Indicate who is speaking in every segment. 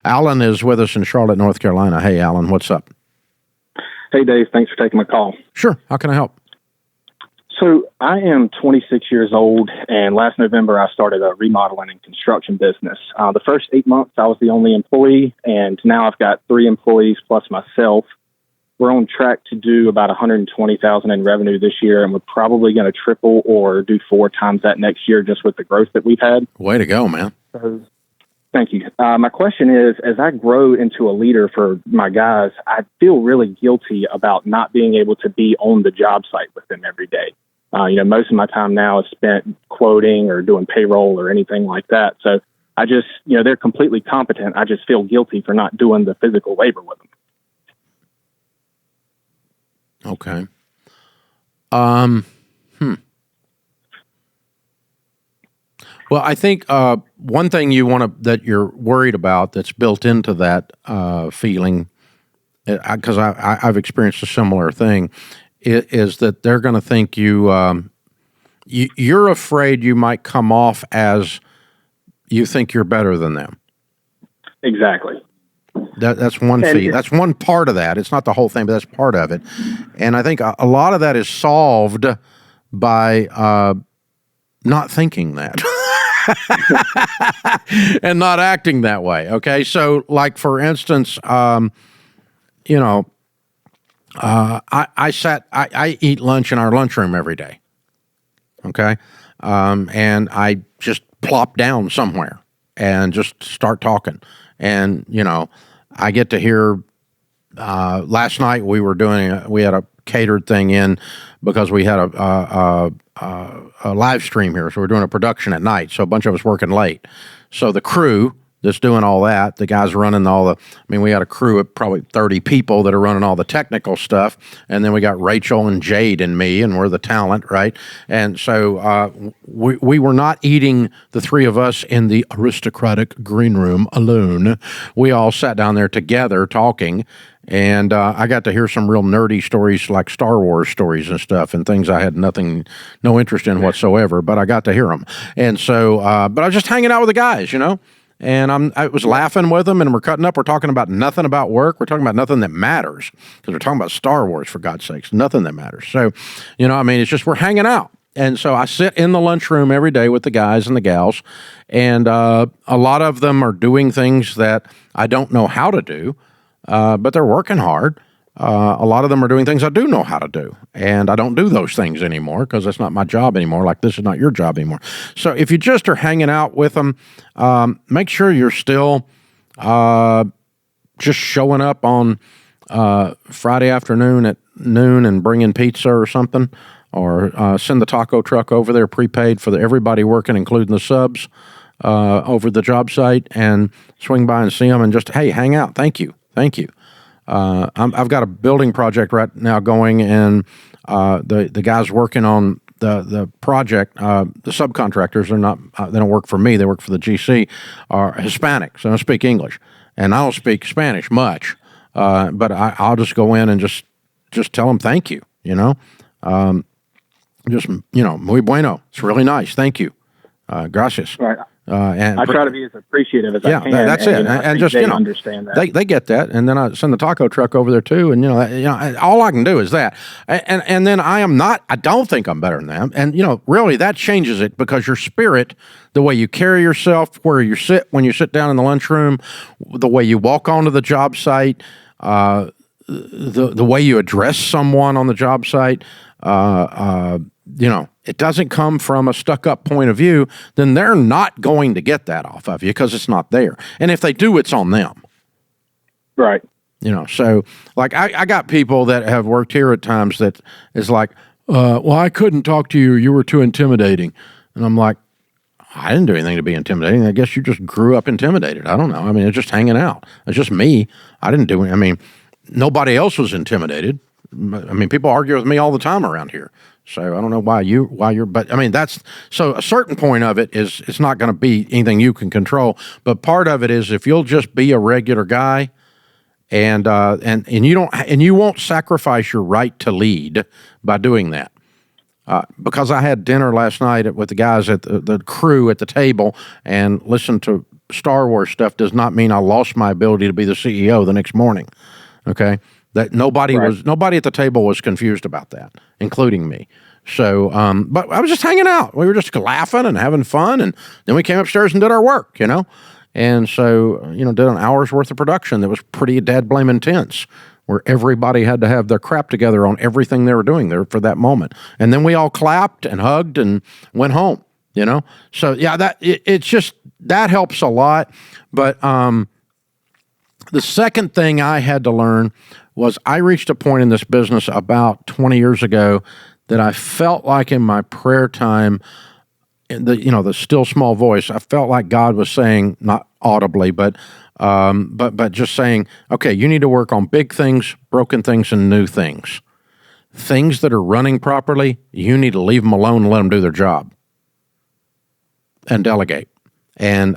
Speaker 1: Alan is with us in Charlotte, North Carolina. Hey, Alan, what's up?
Speaker 2: Hey, Dave. Thanks for taking my call.
Speaker 1: Sure. How can I help?
Speaker 2: So I am 26 years old, and last November I started a remodeling and construction business. The first 8 months I was the only employee, and now I've got 3 employees plus myself. We're on track to do about $120,000 in revenue this year, and we're probably going to triple or do 4 times that next year just with the growth that we've had.
Speaker 1: Way to go, man.
Speaker 2: Thank you. My question is, as I grow into a leader for my guys, I feel really guilty about not being able to be on the job site with them every day. Most of my time now is spent quoting or doing payroll or anything like that. So I just, they're completely competent. I just feel guilty for not doing the physical labor with them.
Speaker 1: Okay. Well, I think one thing that you're worried about that's built into that feeling, because I've experienced a similar thing, is that they're going to think you're afraid you might come off as you think you're better than them.
Speaker 2: Exactly.
Speaker 1: That's one fee. That's one part of that. It's not the whole thing, but that's part of it. And I think a lot of that is solved by not thinking that and not acting that way. Okay, so like for instance, I eat lunch in our lunchroom every day. Okay, and I just plop down somewhere and just start talking. And, I get to hear, last night we had a catered thing in because we had a live stream here. So we're doing a production at night. So a bunch of us working late. So the crew that's doing all that, the guys running we had a crew of probably 30 people that are running all the technical stuff. And then we got Rachel and Jade and me, and we're the talent, right? And so we were not eating, the 3 of us, in the aristocratic green room alone. We all sat down there together talking. And I got to hear some real nerdy stories, like Star Wars stories and stuff, and things I had no interest in whatsoever, but I got to hear them. And so, but I was just hanging out with the guys, and I was laughing with them, and we're cutting up. We're talking about nothing about work. We're talking about nothing that matters, because we're talking about Star Wars, for God's sakes, nothing that matters. So, it's just we're hanging out. And so I sit in the lunchroom every day with the guys and the gals, and a lot of them are doing things that I don't know how to do, but they're working hard. A lot of them are doing things I do know how to do, and I don't do those things anymore because that's not my job anymore. Like, this is not your job anymore. So if you just are hanging out with them, make sure you're still just showing up on Friday afternoon at noon and bringing pizza or something, or send the taco truck over there prepaid for everybody working, including the subs, over the job site, and swing by and see them and just, hey, hang out. Thank you. I've got a building project right now going, and the guys working on the project, the subcontractors, they don't work for me, they work for the GC, are Hispanic, so I don't speak English, and I don't speak Spanish much, but I'll just go in and just tell them thank you, muy bueno, it's really nice, thank you, gracias.
Speaker 2: Right. And I try to be as appreciative as I can.
Speaker 1: Yeah, that's it. And just,
Speaker 2: they understand that.
Speaker 1: They get that. And then I send the taco truck over there too. And, all I can do is that. And then I don't think I'm better than them. And, really that changes it, because your spirit, the way you carry yourself, where you sit when you sit down in the lunchroom, the way you walk onto the job site, the way you address someone on the job site, it doesn't come from a stuck-up point of view, then they're not going to get that off of you because it's not there. And if they do, it's on them.
Speaker 2: Right.
Speaker 1: So, like, I got people that have worked here at times that is like, well, I couldn't talk to you. You were too intimidating. And I'm like, I didn't do anything to be intimidating. I guess you just grew up intimidated. I don't know. It's just hanging out. It's just me. I didn't do it. Nobody else was intimidated. People argue with me all the time around here. So I don't know why you're, but that's, so a certain point of it is, it's not going to be anything you can control, but part of it is, if you'll just be a regular guy and you won't sacrifice your right to lead by doing that. Because I had dinner last night with the guys at the crew at the table and listened to Star Wars stuff does not mean I lost my ability to be the CEO the next morning. Okay, that nobody at the table was confused about that, including me. So, but I was just hanging out. We were just laughing and having fun, and then we came upstairs and did our work, And so, did an hour's worth of production that was pretty dead-blame intense, where everybody had to have their crap together on everything they were doing there for that moment. And then we all clapped and hugged and went home, So, yeah, it's just, that helps a lot. But the second thing I had to learn was I reached a point in this business about 20 years ago that I felt like in my prayer time, the still small voice, I felt like God was saying, not audibly, but just saying, okay, you need to work on big things, broken things, and new things. Things that are running properly, you need to leave them alone and let them do their job and delegate. And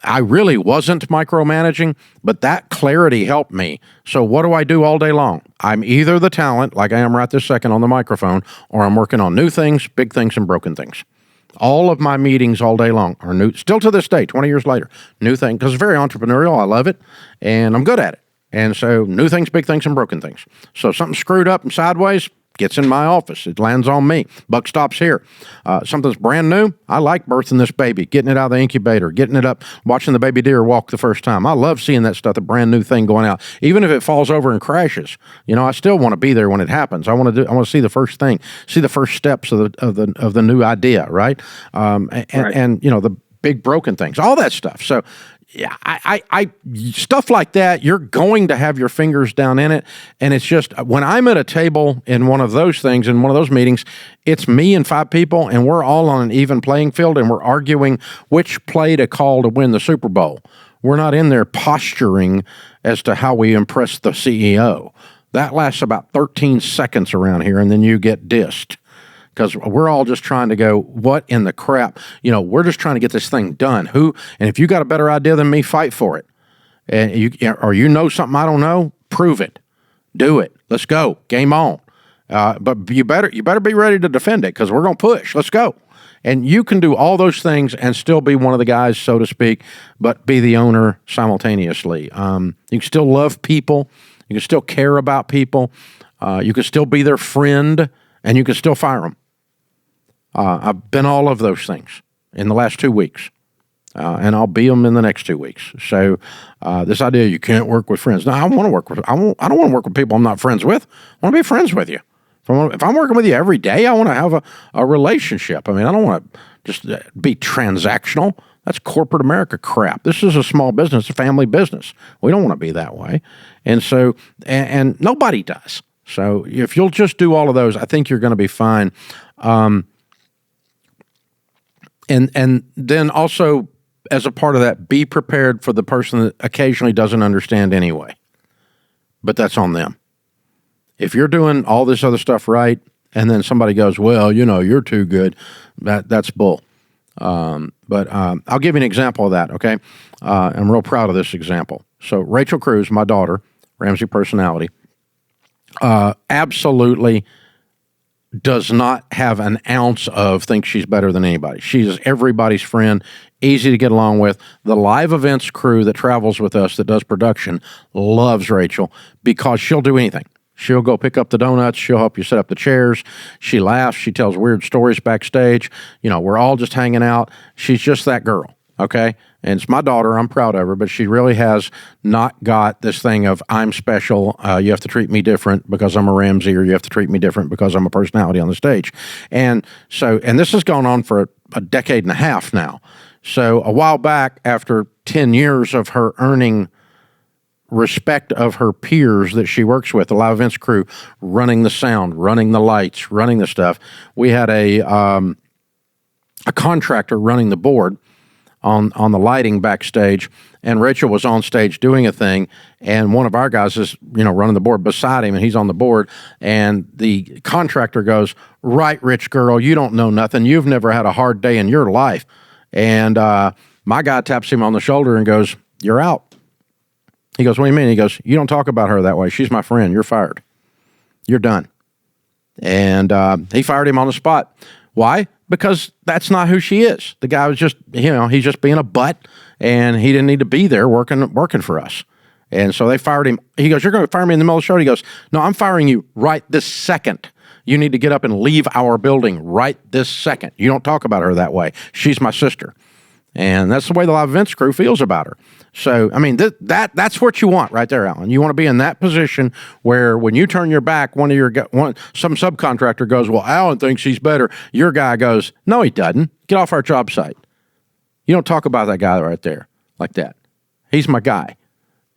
Speaker 1: I really wasn't micromanaging, but that clarity helped me. So what do I do all day long? I'm either the talent, like I am right this second on the microphone, or I'm working on new things, big things, and broken things. All of my meetings all day long are new, still to this day, 20 years later, new thing, because it's very entrepreneurial. I love it, and I'm good at it. And so new things, big things, and broken things. So something screwed up and sideways, gets in my office. It lands on me. Buck stops here. Something's brand new. I like birthing this baby, getting it out of the incubator, getting it up, watching the baby deer walk the first time. I love seeing that stuff, the brand new thing going out. Even if it falls over and crashes, I still want to be there when it happens. I want to see the first thing, see the first steps of the new idea, right? And the big broken things, all that stuff. So yeah, I stuff like that, you're going to have your fingers down in it. And it's just, when I'm at a table in one of those things, in one of those meetings, it's me and 5 people, and we're all on an even playing field, and we're arguing which play to call to win the Super Bowl. We're not in there posturing as to how we impress the CEO. That lasts about 13 seconds around here, and then you get dissed. Because we're all just trying to go, what in the crap? We're just trying to get this thing done. And if you got a better idea than me, fight for it. And you know something I don't know, prove it. Do it. Let's go. Game on. But you better be ready to defend it, because we're going to push. Let's go. And you can do all those things and still be one of the guys, so to speak, but be the owner simultaneously. You can still love people. You can still care about people. You can still be their friend, and you can still fire them. I've been all of those things in the last 2 weeks, and I'll be them in the next 2 weeks. So this idea you can't work with friends. No, I want to work with. I don't want to work with people I'm not friends with. I want to be friends with you. If I'm working with you every day, I want to have a relationship. I mean, I don't want to just be transactional. That's corporate America crap. This is a small business, a family business. We don't want to be that way. And so, and nobody does. So if you'll just do all of those, I think you're going to be fine. And then also, as a part of that, be prepared for the person that occasionally doesn't understand anyway. But that's on them. If you're doing all this other stuff right, and then somebody goes, well, you're too good, that's bull. But I'll give you an example of that, okay? I'm real proud of this example. So Rachel Cruz, my daughter, Ramsey personality, absolutely does not have an ounce of thinks she's better than anybody. She is everybody's friend, easy to get along with. The live events crew that travels with us that does production loves Rachel because she'll do anything. She'll go pick up the donuts. She'll help you set up the chairs. She laughs. She tells weird stories backstage. We're all just hanging out. She's just that girl, okay? And it's my daughter. I'm proud of her, but she really has not got this thing of I'm special. You have to treat me different because I'm a Ramsey, or you have to treat me different because I'm a personality on the stage. And this has gone on for a decade and a half now. So a while back, after 10 years of her earning respect of her peers that she works with, the live events crew, running the sound, running the lights, running the stuff, we had a contractor running the board on the lighting backstage, and Rachel was on stage doing a thing, and one of our guys is, running the board beside him, and he's on the board, and the contractor goes, right, rich girl, you don't know nothing. You've never had a hard day in your life. And my guy taps him on the shoulder and goes, you're out. He goes, what do you mean? He goes, you don't talk about her that way. She's my friend. You're fired. You're done. And he fired him on the spot. Why? Because that's not who she is. The guy was just, he's just being a butt, and he didn't need to be there working for us. And so they fired him. He goes, "You're going to fire me in the middle of the show?" He goes, "No, I'm firing you right this second. You need to get up and leave our building right this second. You don't talk about her that way. She's my sister." And that's the way the live events crew feels about her. So, I mean, that's what you want right there, Alan. You want to be in that position where when you turn your back, some subcontractor goes, "Well, Alan thinks he's better." Your guy goes, "No, he doesn't. Get off our job site." You don't talk about that guy right there like that. He's my guy.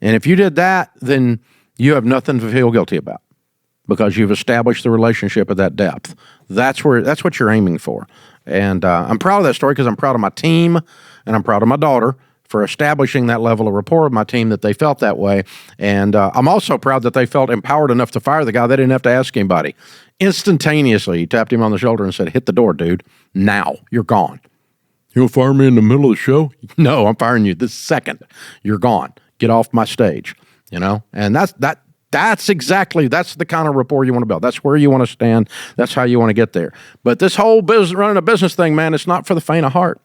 Speaker 1: And if you did that, then you have nothing to feel guilty about because you've established the relationship at that depth. That's what you're aiming for. And I'm proud of that story because I'm proud of my team and I'm proud of my daughter for establishing that level of rapport with my team that they felt that way. And I'm also proud that they felt empowered enough to fire the guy. They didn't have to ask anybody. Instantaneously, he tapped him on the shoulder and said, "Hit the door, dude. Now. You're gone." "You'll fire me in the middle of the show?" "No, I'm firing you this second. You're gone. Get off my stage." And that's the kind of rapport you want to build. That's where you want to stand. That's how you want to get there. But this whole business, running a business thing, man, it's not for the faint of heart.